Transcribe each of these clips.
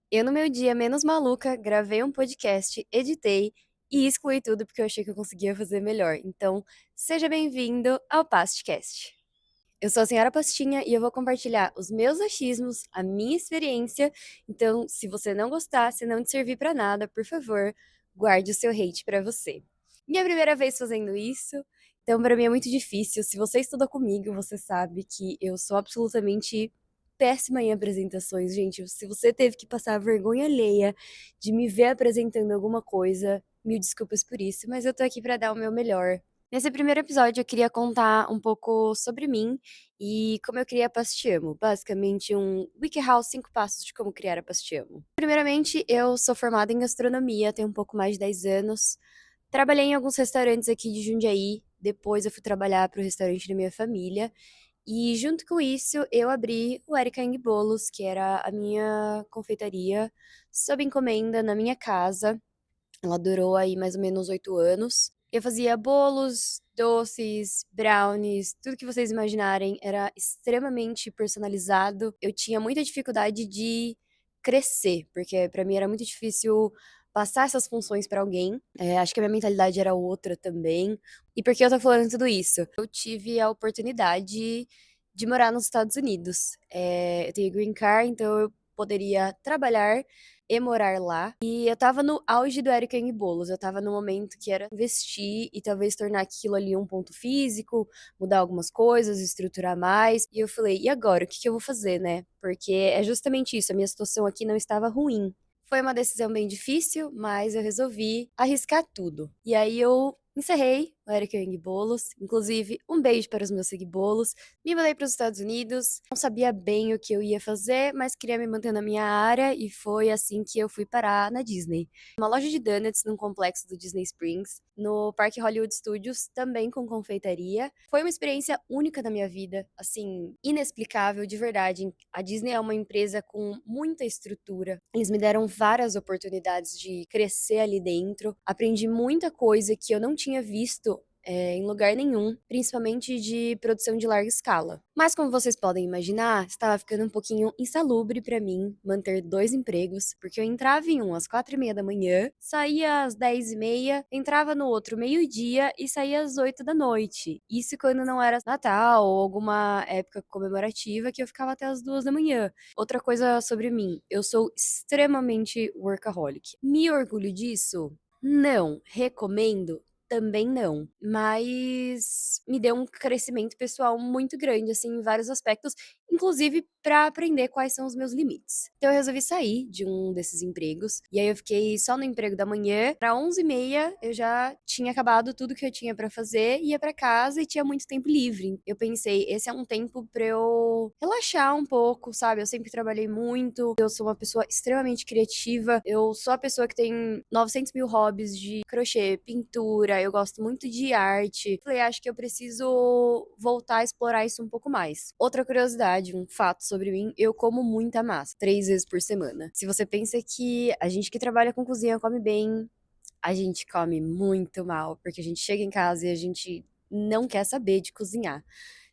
Eu, no meu dia menos maluca, gravei um podcast, editei e excluí tudo porque eu achei que eu conseguia fazer melhor. Então, seja bem-vindo ao Pastcast. Eu sou a Senhora Pastinha e eu vou compartilhar os meus achismos, a minha experiência. Então, se você não gostar, se não te servir pra nada, por favor, guarde o seu hate pra você. Minha primeira vez fazendo isso, então pra mim é muito difícil. Se você estuda comigo, você sabe que eu sou absolutamente péssima em apresentações, gente. Se você teve que passar vergonha alheia de me ver apresentando alguma coisa, mil desculpas por isso, mas eu tô aqui pra dar o meu melhor. Nesse primeiro episódio, eu queria contar um pouco sobre mim e como eu criei a Pastiamo. Basicamente, um WikiHow 5 passos de como criar a Pastiamo. Primeiramente, eu sou formada em gastronomia, tenho um pouco mais de 10 anos. Trabalhei em alguns restaurantes aqui de Jundiaí. Depois, eu fui trabalhar para o restaurante da minha família. E junto com isso, eu abri o Erika Eng Bolos, que era a minha confeitaria, sob encomenda na minha casa. Ela durou aí mais ou menos 8 anos. Eu fazia bolos, doces, brownies, tudo que vocês imaginarem, era extremamente personalizado. Eu tinha muita dificuldade de crescer, porque pra mim era muito difícil passar essas funções pra alguém. Acho que a minha mentalidade era outra também. E por que eu tô falando tudo isso? Eu tive a oportunidade de morar nos Estados Unidos. Eu tenho green card, então eu poderia trabalhar e morar lá. E eu tava no auge do Erika N Bolos. Eu tava no momento que era investir e talvez tornar aquilo ali um ponto físico, mudar algumas coisas, estruturar mais. E eu falei, e agora? O que que eu vou fazer, né? Porque é justamente isso, a minha situação aqui não estava ruim. Foi uma decisão bem difícil, mas eu resolvi arriscar tudo. E aí eu encerrei o Erika Young Bolos. Inclusive, um beijo para os meus seguibolos. Me mudei para os Estados Unidos. Não sabia bem o que eu ia fazer, mas queria me manter na minha área e foi assim que eu fui parar na Disney. Uma loja de donuts num complexo do Disney Springs, no Parque Hollywood Studios, também com confeitaria. Foi uma experiência única na minha vida, assim, inexplicável de verdade. A Disney é uma empresa com muita estrutura. Eles me deram várias oportunidades de crescer ali dentro. Aprendi muita coisa que eu não tinha visto em lugar nenhum, principalmente de produção de larga escala. Mas como vocês podem imaginar, estava ficando um pouquinho insalubre para mim manter dois empregos, porque eu entrava em um às 4:30 da manhã, saía às 10:30, entrava no outro meio-dia e saía às 8 da noite. Isso quando não era Natal ou alguma época comemorativa que eu ficava até às 2 da manhã. Outra coisa sobre mim, eu sou extremamente workaholic. Me orgulho disso? Não. Recomendo? Também não, mas me deu um crescimento pessoal muito grande, assim, em vários aspectos, inclusive para aprender quais são os meus limites. Então eu resolvi sair de um desses empregos, e aí eu fiquei só no emprego da manhã. Pra 11:30 eu já tinha acabado tudo que eu tinha para fazer, ia para casa e tinha muito tempo livre. Eu pensei, esse é um tempo para eu relaxar um pouco, sabe? Eu sempre trabalhei muito, eu sou uma pessoa extremamente criativa, eu sou a pessoa que tem 900 mil hobbies de crochê, pintura, eu gosto muito de arte. Falei, acho que eu preciso voltar a explorar isso um pouco mais. Outra curiosidade, um fato sobre mim, eu como muita massa, 3 vezes por semana. Se você pensa que a gente que trabalha com cozinha come bem, a gente come muito mal, porque a gente chega em casa e a gente não quer saber de cozinhar.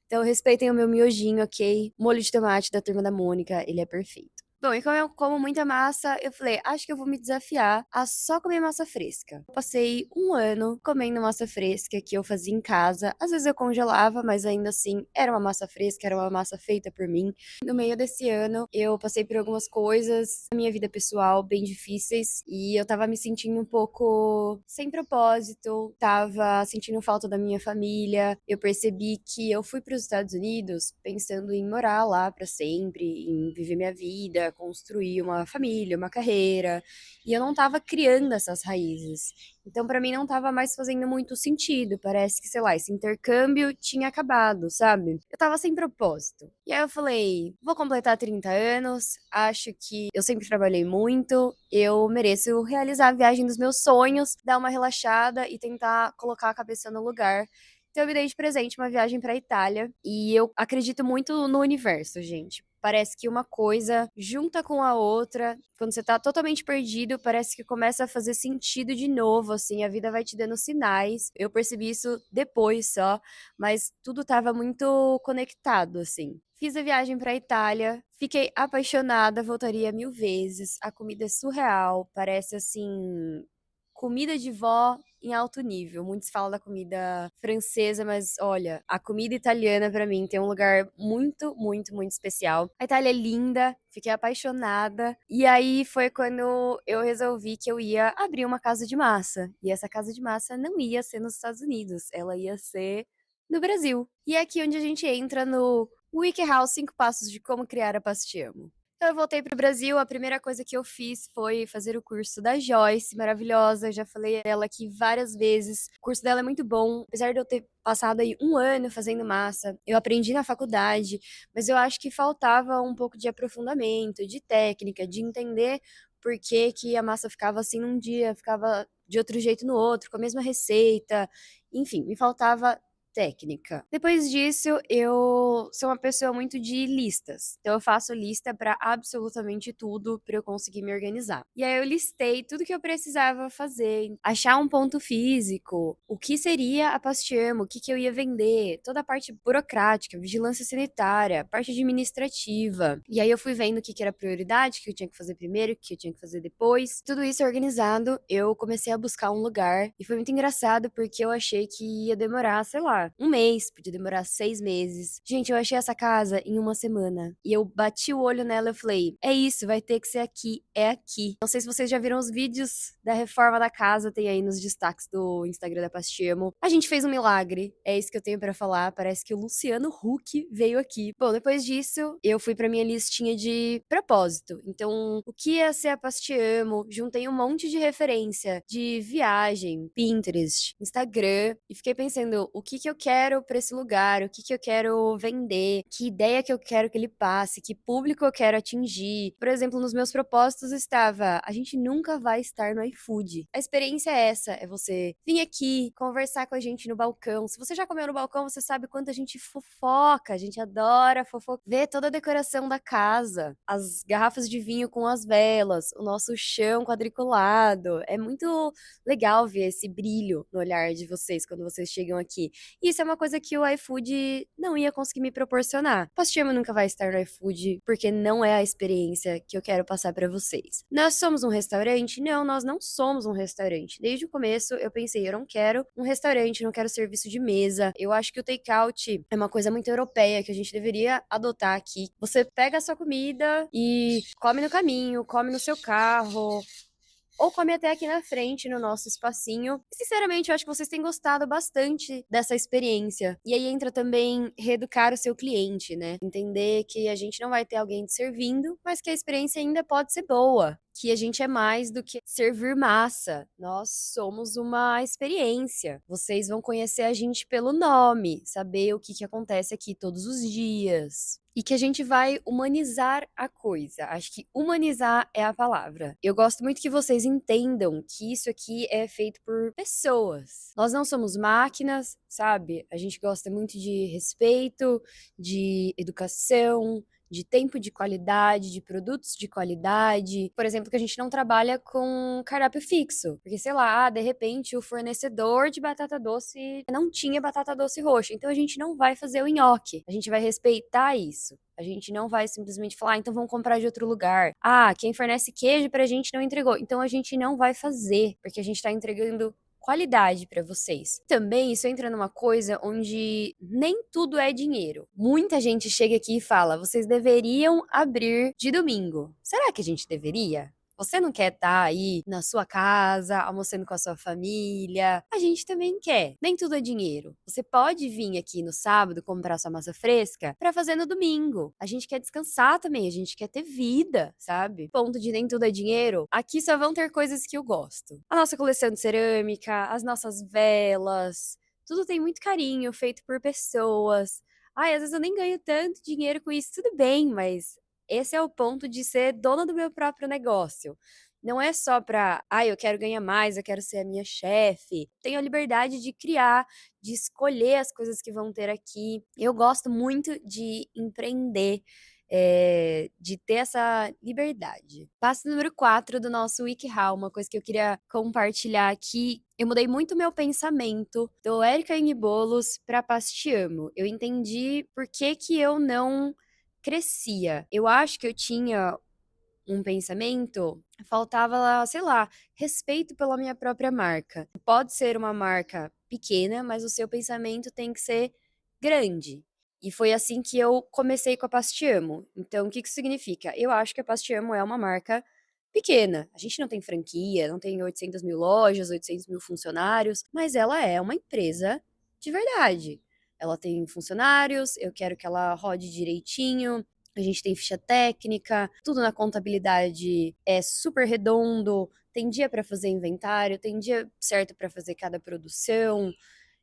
Então respeitem o meu miojinho, ok? Molho de tomate da Turma da Mônica, ele é perfeito. Bom, e como eu como muita massa, eu falei, acho que eu vou me desafiar a só comer massa fresca. Eu passei um ano comendo massa fresca que eu fazia em casa. Às vezes eu congelava, mas ainda assim era uma massa fresca, era uma massa feita por mim. No meio desse ano, eu passei por algumas coisas na minha vida pessoal bem difíceis e eu tava me sentindo um pouco sem propósito, tava sentindo falta da minha família. Eu percebi que eu fui para os Estados Unidos pensando em morar lá para sempre, em viver minha vida, construir uma família, uma carreira, e eu não tava criando essas raízes. Então, pra mim, não tava mais fazendo muito sentido. Parece que, sei lá, esse intercâmbio tinha acabado, sabe? Eu tava sem propósito. E aí eu falei, vou completar 30 anos, acho que eu sempre trabalhei muito, eu mereço realizar a viagem dos meus sonhos, dar uma relaxada e tentar colocar a cabeça no lugar. Então eu me dei de presente uma viagem pra Itália e eu acredito muito no universo, gente. parece que uma coisa junta com a outra. Quando você tá totalmente perdido, parece que começa a fazer sentido de novo, assim, a vida vai te dando sinais. Eu percebi isso depois só, mas tudo estava muito conectado, assim. Fiz a viagem pra Itália, fiquei apaixonada, voltaria 1000 vezes. A comida é surreal, parece assim, comida de vó em alto nível. Muitos falam da comida francesa, mas olha, a comida italiana pra mim tem um lugar muito, muito, muito especial. A Itália é linda, fiquei apaixonada. E aí foi quando eu resolvi que eu ia abrir uma casa de massa. E essa casa de massa não ia ser nos Estados Unidos, ela ia ser no Brasil. E é aqui onde a gente entra no WikiHow 5 passos de como criar a Pastiamo. Então eu voltei para o Brasil, a primeira coisa que eu fiz foi fazer o curso da Joyce, maravilhosa, já falei dela aqui várias vezes. O curso dela é muito bom, apesar de eu ter passado aí 1 ano fazendo massa, eu aprendi na faculdade, mas eu acho que faltava um pouco de aprofundamento, de técnica, de entender por que que a massa ficava assim num dia, ficava de outro jeito no outro, com a mesma receita, enfim, me faltava técnica. Depois disso, eu sou uma pessoa muito de listas. Então eu faço lista para absolutamente tudo para eu conseguir me organizar. E aí eu listei tudo que eu precisava fazer, achar um ponto físico, o que seria a Pastiamo, o que que eu ia vender, toda a parte burocrática, vigilância sanitária, parte administrativa. E aí eu fui vendo o que que era prioridade, o que eu tinha que fazer primeiro, o que eu tinha que fazer depois. Tudo isso organizado, eu comecei a buscar um lugar e foi muito engraçado porque eu achei que ia demorar, sei lá, 1 mês, podia demorar 6 meses. Gente, eu achei essa casa em 1 semana. E eu bati o olho nela e falei: é isso, vai ter que ser aqui, é aqui. Não sei se vocês já viram os vídeos da reforma da casa, tem aí nos destaques do Instagram da Pastiamo. A gente fez um milagre, é isso que eu tenho pra falar. Parece que o Luciano Huck veio aqui. Bom, depois disso, eu fui pra minha listinha de propósito. Então, o que ia ser a Pastiamo? Juntei um monte de referência de viagem, Pinterest, Instagram, e fiquei pensando o que que eu quero pra esse lugar, o que que eu quero vender, que ideia que eu quero que ele passe, que público eu quero atingir. Por exemplo, nos meus propósitos estava: a gente nunca vai estar no iFood. A experiência é essa, é você vir aqui, conversar com a gente no balcão. Se você já comeu no balcão, você sabe quanto a gente fofoca, a gente adora fofocar, ver toda a decoração da casa, as garrafas de vinho com as velas, o nosso chão quadriculado. É muito legal ver esse brilho no olhar de vocês quando vocês chegam aqui. E isso é uma coisa que o iFood não ia conseguir me proporcionar. Pastiamo nunca vai estar no iFood porque não é a experiência que eu quero passar pra vocês. Nós somos um restaurante? Não, nós não somos um restaurante. Desde o começo eu pensei, eu não quero um restaurante, não quero serviço de mesa. Eu acho que o takeout é uma coisa muito europeia que a gente deveria adotar aqui. Você pega a sua comida e come no caminho, come no seu carro, ou come até aqui na frente, no nosso espacinho. E, sinceramente, eu acho que vocês têm gostado bastante dessa experiência. E aí entra também reeducar o seu cliente, né? Entender que a gente não vai ter alguém te servindo, mas que a experiência ainda pode ser boa. Que a gente é mais do que servir massa. Nós somos uma experiência. Vocês vão conhecer a gente pelo nome, saber o que que acontece aqui todos os dias. E que a gente vai humanizar a coisa. Acho que humanizar é a palavra. Eu gosto muito que vocês entendam que isso aqui é feito por pessoas. Nós não somos máquinas, sabe? A gente gosta muito de respeito, de educação, de tempo de qualidade, de produtos de qualidade. Por exemplo, que a gente não trabalha com cardápio fixo. Porque, sei lá, de repente o fornecedor de batata doce não tinha batata doce roxa. Então a gente não vai fazer o nhoque. A gente vai respeitar isso. A gente não vai simplesmente falar, ah, então vamos comprar de outro lugar. Ah, quem fornece queijo pra gente não entregou. Então a gente não vai fazer, porque a gente tá entregando qualidade para vocês. Também isso entra numa coisa onde nem tudo é dinheiro. Muita gente chega aqui e fala: vocês deveriam abrir de domingo. Será que a gente deveria? Você não quer estar aí na sua casa, almoçando com a sua família? A gente também quer. Nem tudo é dinheiro. Você pode vir aqui no sábado comprar sua massa fresca para fazer no domingo. A gente quer descansar também, a gente quer ter vida, sabe? Ponto de nem tudo é dinheiro. Aqui só vão ter coisas que eu gosto. A nossa coleção de cerâmica, as nossas velas, tudo tem muito carinho, feito por pessoas. Ai, às vezes eu nem ganho tanto dinheiro com isso, tudo bem, mas esse é o ponto de ser dona do meu próprio negócio. Não é só para, ah, eu quero ganhar mais, eu quero ser a minha chefe. Tenho a liberdade de criar, de escolher as coisas que vão ter aqui. Eu gosto muito de empreender. de ter essa liberdade. Passo número 4 do nosso WikiHow, uma coisa que eu queria compartilhar aqui. Eu mudei muito meu pensamento do Erika N. Bolos para Paz Te Amo. Eu entendi por que que eu não crescia. Eu acho que eu tinha um pensamento, faltava, sei lá, respeito pela minha própria marca. Pode ser uma marca pequena, mas o seu pensamento tem que ser grande. E foi assim que eu comecei com a Pastiamo. Então, o que que isso significa? Eu acho que a Pastiamo é uma marca pequena. A gente não tem franquia, não tem 800 mil lojas, 800 mil funcionários, mas ela é uma empresa de verdade. Ela tem funcionários, eu quero que ela rode direitinho, a gente tem ficha técnica, tudo na contabilidade é super redondo, tem dia para fazer inventário, tem dia certo para fazer cada produção.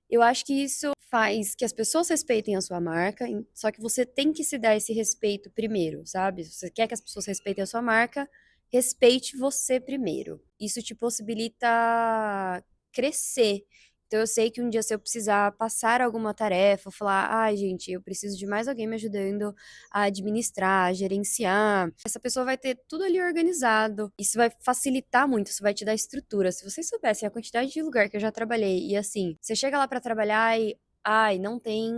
Eu acho que isso faz que as pessoas respeitem a sua marca, só que você tem que se dar esse respeito primeiro, sabe? Se você quer que as pessoas respeitem a sua marca, respeite você primeiro. Isso te possibilita crescer. Então eu sei que um dia se eu precisar passar alguma tarefa, falar, ai gente, eu preciso de mais alguém me ajudando a administrar, a gerenciar. Essa pessoa vai ter tudo ali organizado. Isso vai facilitar muito, isso vai te dar estrutura. Se vocês soubessem a quantidade de lugar que eu já trabalhei e assim, você chega lá pra trabalhar e, ai, não tem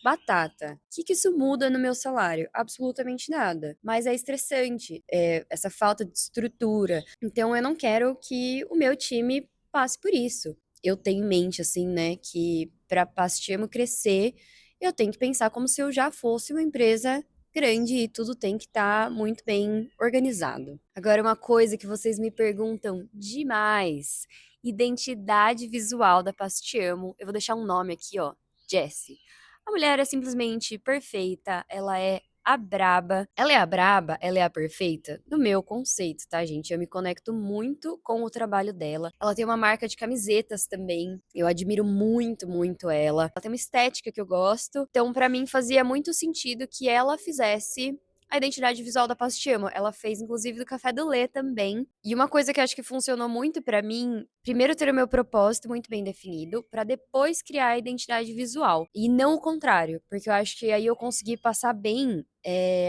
batata. O que que isso muda no meu salário? Absolutamente nada. Mas é estressante, essa falta de estrutura. Então eu não quero que o meu time passe por isso. Eu tenho em mente, assim, né, que para Pastiamo crescer, eu tenho que pensar como se eu já fosse uma empresa grande e tudo tem que estar muito bem organizado. Agora, uma coisa que vocês me perguntam demais: identidade visual da Pastiamo. Eu vou deixar um nome aqui, ó, Jessie. A mulher é simplesmente perfeita, ela é a braba. Ela é a braba, ela é a perfeita? No meu conceito, tá, gente? Eu me conecto muito com o trabalho dela. Ela tem uma marca de camisetas também. Eu admiro muito, muito ela. Ela tem uma estética que eu gosto. Então, pra mim, fazia muito sentido que ela fizesse a identidade visual da Pastiamo. Ela fez, inclusive, do Café do Lê também. E uma coisa que eu acho que funcionou muito pra mim, primeiro ter o meu propósito muito bem definido, pra depois criar a identidade visual. E não o contrário, porque eu acho que aí eu consegui passar bem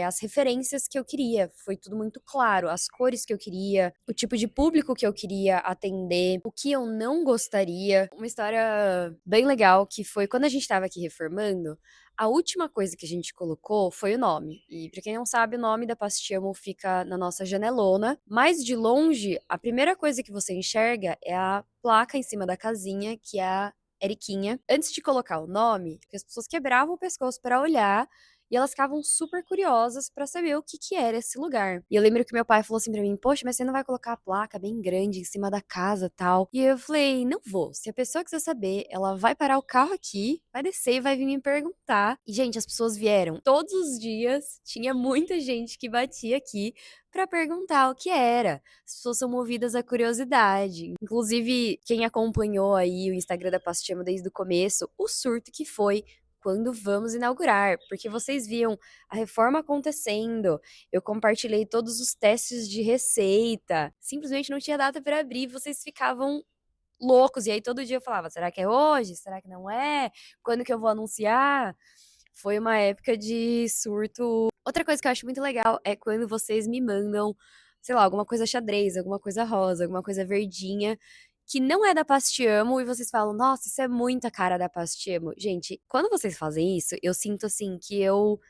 as referências que eu queria. Foi tudo muito claro, as cores que eu queria, o tipo de público que eu queria atender, o que eu não gostaria. Uma história bem legal que foi quando a gente tava aqui reformando, a última coisa que a gente colocou foi o nome. E pra quem não sabe, o nome da Pastiamo fica na nossa janelona, mas de longe, a primeira coisa que você enxerga é a placa em cima da casinha, que é a Eriquinha. Antes de colocar o nome, as pessoas quebravam o pescoço para olhar e elas ficavam super curiosas pra saber o que que era esse lugar. E eu lembro que meu pai falou assim pra mim: "Poxa, mas você não vai colocar a placa bem grande em cima da casa, tal?" E eu falei: "Não vou. Se a pessoa quiser saber, ela vai parar o carro aqui, vai descer e vai vir me perguntar." E gente, as pessoas vieram todos os dias. Tinha muita gente que batia aqui pra perguntar o que era. As pessoas são movidas à curiosidade. Inclusive, quem acompanhou aí o Instagram da Pastiamo desde o começo, o surto que foi quando vamos inaugurar, porque vocês viam a reforma acontecendo, eu compartilhei todos os testes de receita, simplesmente não tinha data para abrir, vocês ficavam loucos, e aí todo dia eu falava: será que é hoje? Será que não é? Quando que eu vou anunciar? Foi uma época de surto. Outra coisa que eu acho muito legal é quando vocês me mandam, sei lá, alguma coisa xadrez, alguma coisa rosa, alguma coisa verdinha, que não é da Pastiamo, e vocês falam: nossa, isso é muito a cara da Pastiamo. Gente, quando vocês fazem isso, eu sinto assim que eu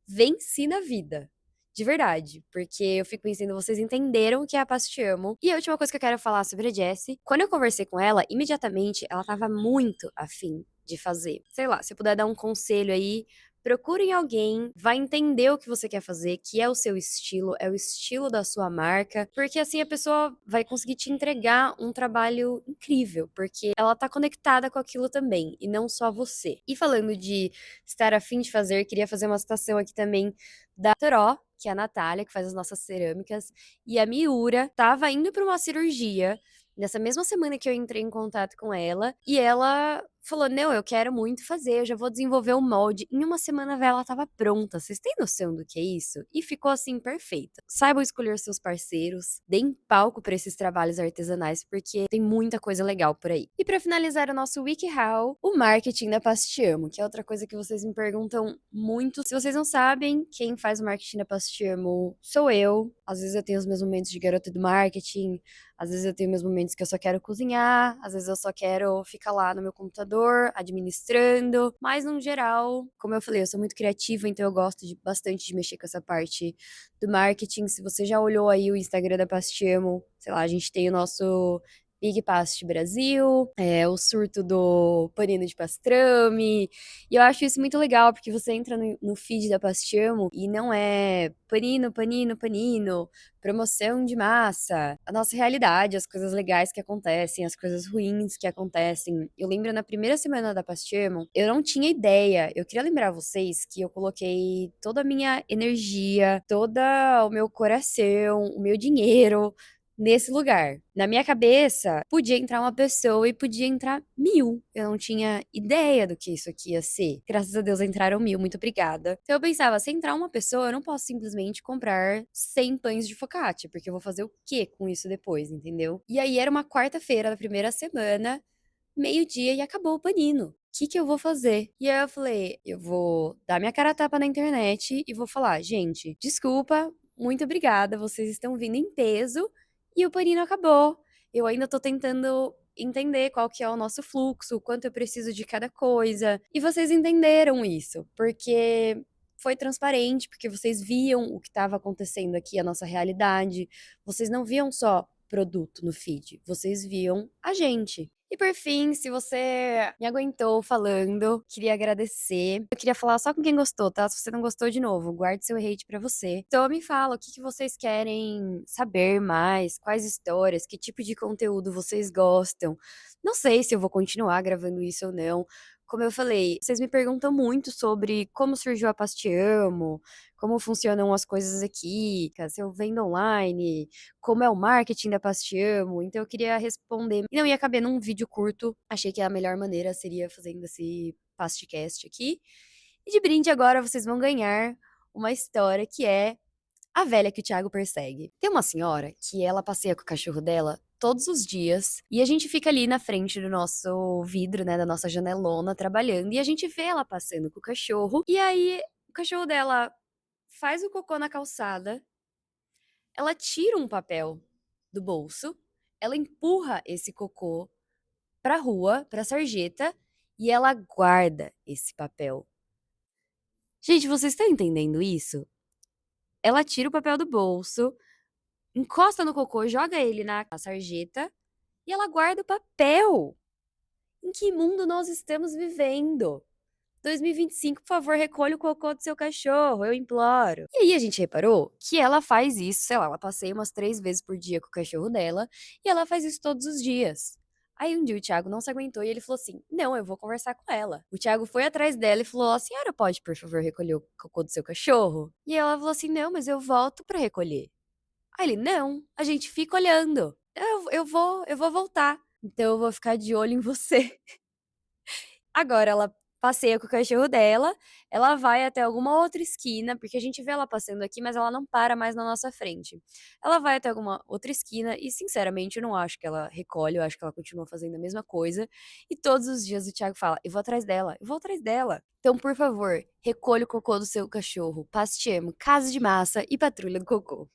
venci na vida. De verdade, porque eu fico pensando, vocês entenderam o que é a Pastiamo. E a última coisa que eu quero falar sobre a Jessie, quando eu conversei com ela, imediatamente ela tava muito afim de fazer. Sei lá, se eu puder dar um conselho aí, procurem alguém, vai entender o que você quer fazer, que é o seu estilo, é o estilo da sua marca, porque assim a pessoa vai conseguir te entregar um trabalho incrível, porque ela tá conectada com aquilo também, e não só você. E falando de estar afim de fazer, queria fazer uma citação aqui também da Toró, que é a Natália, que faz as nossas cerâmicas, e a Miura tava indo para uma cirurgia nessa mesma semana que eu entrei em contato com ela, e ela falou: "Não, eu quero muito fazer, eu já vou desenvolver o molde". Em uma semana, a vela estava pronta, vocês têm noção do que é isso? E ficou, assim, perfeita. Saibam escolher seus parceiros, deem palco para esses trabalhos artesanais, porque tem muita coisa legal por aí. E para finalizar o nosso WikiHow, o marketing da Pastiamo, que é outra coisa que vocês me perguntam muito. Se vocês não sabem, quem faz o marketing da Pastiamo sou eu. Às vezes eu tenho os meus momentos de garota do marketing, às vezes eu tenho meus momentos que eu só quero cozinhar, às vezes eu só quero ficar lá no meu computador, administrando, mas no geral, como eu falei, eu sou muito criativa, então eu gosto bastante de mexer com essa parte do marketing. Se você já olhou aí o Instagram da Pastiamo, sei lá, a gente tem o nosso Big Past Brasil, o surto do panino de pastrame, e eu acho isso muito legal, porque você entra no feed da Pastiamo e não é panino, panino, panino, promoção de massa, a nossa realidade, as coisas legais que acontecem, as coisas ruins que acontecem. Eu lembro na primeira semana da Pastiemo, eu não tinha ideia. Eu queria lembrar vocês que eu coloquei toda a minha energia, todo o meu coração, o meu dinheiro nesse lugar. Na minha cabeça, podia entrar uma pessoa e podia entrar 1000. Eu não tinha ideia do que isso aqui ia ser. Graças a Deus entraram 1000, muito obrigada. Então eu pensava, se entrar uma pessoa, eu não posso simplesmente comprar 100 pães de focaccia, porque eu vou fazer o quê com isso depois, entendeu? E aí era uma quarta-feira da primeira semana, meio-dia e acabou o panino. O que eu vou fazer? E aí eu falei, eu vou dar minha cara a tapa na internet e vou falar, gente, desculpa, muito obrigada, vocês estão vindo em peso e o panino acabou. Eu ainda tô tentando entender qual que é o nosso fluxo, o quanto eu preciso de cada coisa. E vocês entenderam isso, porque foi transparente, porque vocês viam o que estava acontecendo aqui, a nossa realidade. Vocês não viam só produto no feed, vocês viam a gente. E por fim, se você me aguentou falando, queria agradecer. Eu queria falar só com quem gostou, tá? Se você não gostou, de novo, guarde seu hate pra você. Então me fala, o que que vocês querem saber mais? Quais histórias? Que tipo de conteúdo vocês gostam? Não sei se eu vou continuar gravando isso ou não. Como eu falei, vocês me perguntam muito sobre como surgiu a Pastiamo, como funcionam as coisas aqui, se eu vendo online, como é o marketing da Pastiamo. Então eu queria responder. E não ia caber num vídeo curto. Achei que a melhor maneira seria fazendo esse Pastcast aqui. E de brinde agora vocês vão ganhar uma história que é a velha que o Thiago persegue. Tem uma senhora que ela passeia com o cachorro dela todos os dias e a gente fica ali na frente do nosso vidro, né, da nossa janelona trabalhando e a gente vê ela passando com o cachorro e aí o cachorro dela faz o cocô na calçada, ela tira um papel do bolso, ela empurra esse cocô pra rua, pra sarjeta, e ela guarda esse papel. Gente, vocês estão entendendo isso? Ela tira o papel do bolso, encosta no cocô, joga ele na sarjeta e ela guarda o papel. Em que mundo nós estamos vivendo? 2025, por favor, recolha o cocô do seu cachorro, eu imploro. E aí a gente reparou que ela faz isso, sei lá, ela passeia umas 3 vezes por dia com o cachorro dela, e ela faz isso todos os dias. Aí um dia o Thiago não se aguentou e ele falou assim: não, eu vou conversar com ela. O Thiago foi atrás dela e falou: a senhora pode, por favor, recolher o cocô do seu cachorro? E ela falou assim: não, mas eu volto pra recolher. Aí ele: não, a gente fica olhando. Eu vou voltar. Então eu vou ficar de olho em você. Agora ela passeia com o cachorro dela, ela vai até alguma outra esquina, porque a gente vê ela passando aqui, mas ela não para mais na nossa frente. Ela vai até alguma outra esquina e, sinceramente, eu não acho que ela recolhe, eu acho que ela continua fazendo a mesma coisa. E todos os dias o Thiago fala: eu vou atrás dela, eu vou atrás dela. Então, por favor, recolha o cocô do seu cachorro. Pastiemo, casa de massa e patrulha do cocô.